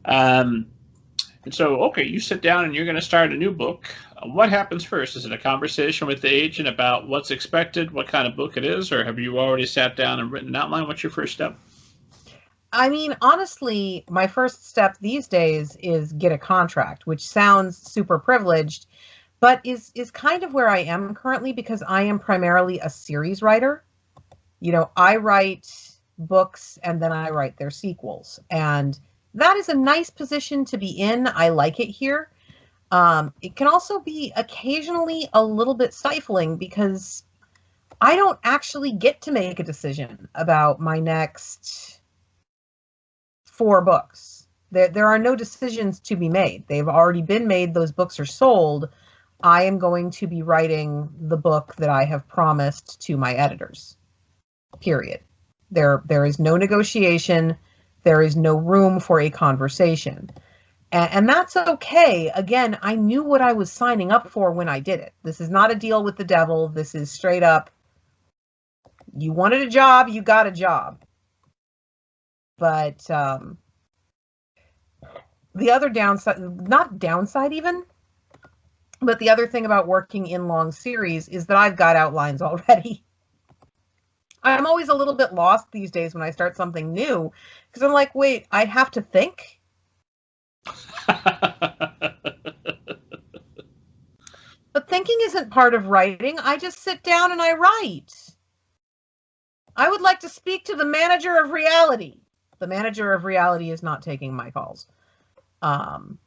Um, and so, okay, you sit down and you're going to start a new book. What happens first? Is it a conversation with the agent about what's expected, what kind of book it is, or have you already sat down and written an outline? What's your first step? I mean, honestly, my first step these days is get a contract, which sounds super privileged, but is kind of where I am currently because I am primarily a series writer. I write books and then I write their sequels. And that is a nice position to be in. I like it here. It can also be occasionally a little bit stifling because I don't actually get to make a decision about my next 4 books. There are no decisions to be made. They've already been made. Those books are sold. I am going to be writing the book that I have promised to my editors. Period. There is no negotiation. There is no room for a conversation. And that's okay. Again, I knew what I was signing up for when I did it. This is not a deal with the devil. This is straight up, you wanted a job, you got a job. But the other downside, not downside even, but the other thing about working in long series is that I've got outlines already. I'm always a little bit lost these days when I start something new because I'm like, wait, I have to think? But thinking isn't part of writing. I just sit down and I write. I would like to speak to the manager of reality. The manager of reality is not taking my calls. But,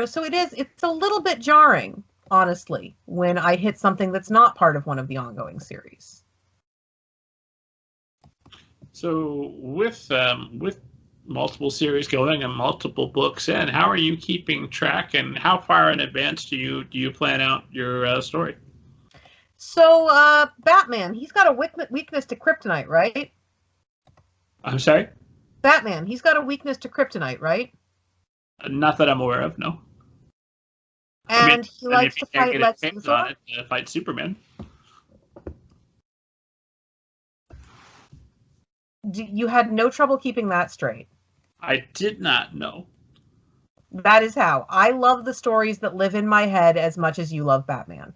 so it's a little bit jarring, honestly, when I hit something that's not part of one of the ongoing series. So with multiple series going and multiple books in, how are you keeping track, and how far in advance do you plan out your story? So Batman, he's got a weakness to kryptonite, right? I'm sorry? Batman, he's got a weakness to kryptonite, right? Not that I'm aware of, no. And he likes to fight Lex Luthor? Fight Superman. You had no trouble keeping that straight? I did not know. That is how. I love the stories that live in my head as much as you love Batman.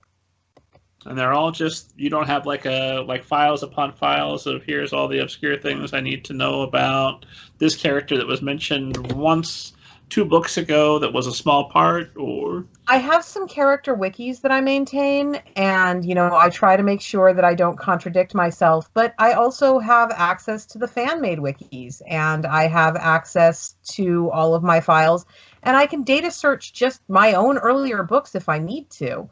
And they're all just, you don't have like files upon files of here's all the obscure things I need to know about this character that was mentioned once 2 books ago that was a small part, or? I have some character wikis that I maintain, and, I try to make sure that I don't contradict myself, but I also have access to the fan-made wikis, and I have access to all of my files, and I can data search just my own earlier books if I need to.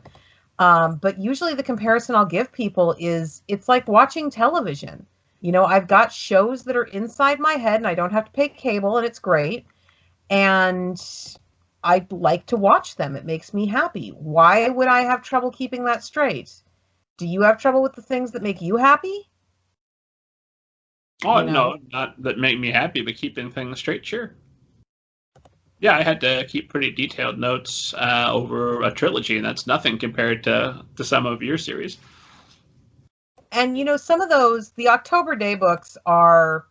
But usually the comparison I'll give people is it's like watching television. I've got shows that are inside my head, and I don't have to pay cable, and it's great. And I like to watch them. It makes me happy. Why would I have trouble keeping that straight? Do you have trouble with the things that make you happy? Oh, no, not that make me happy, but keeping things straight, sure. Yeah, I had to keep pretty detailed notes over a trilogy, and that's nothing compared to some of your series. And, some of those, the October Day books are...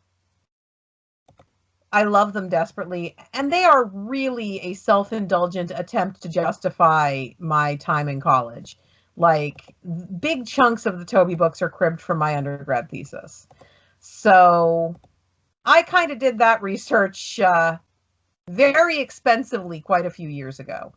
I love them desperately, and they are really a self-indulgent attempt to justify my time in college. Like, big chunks of the Toby books are cribbed from my undergrad thesis. So I kind of did that research very expensively quite a few years ago.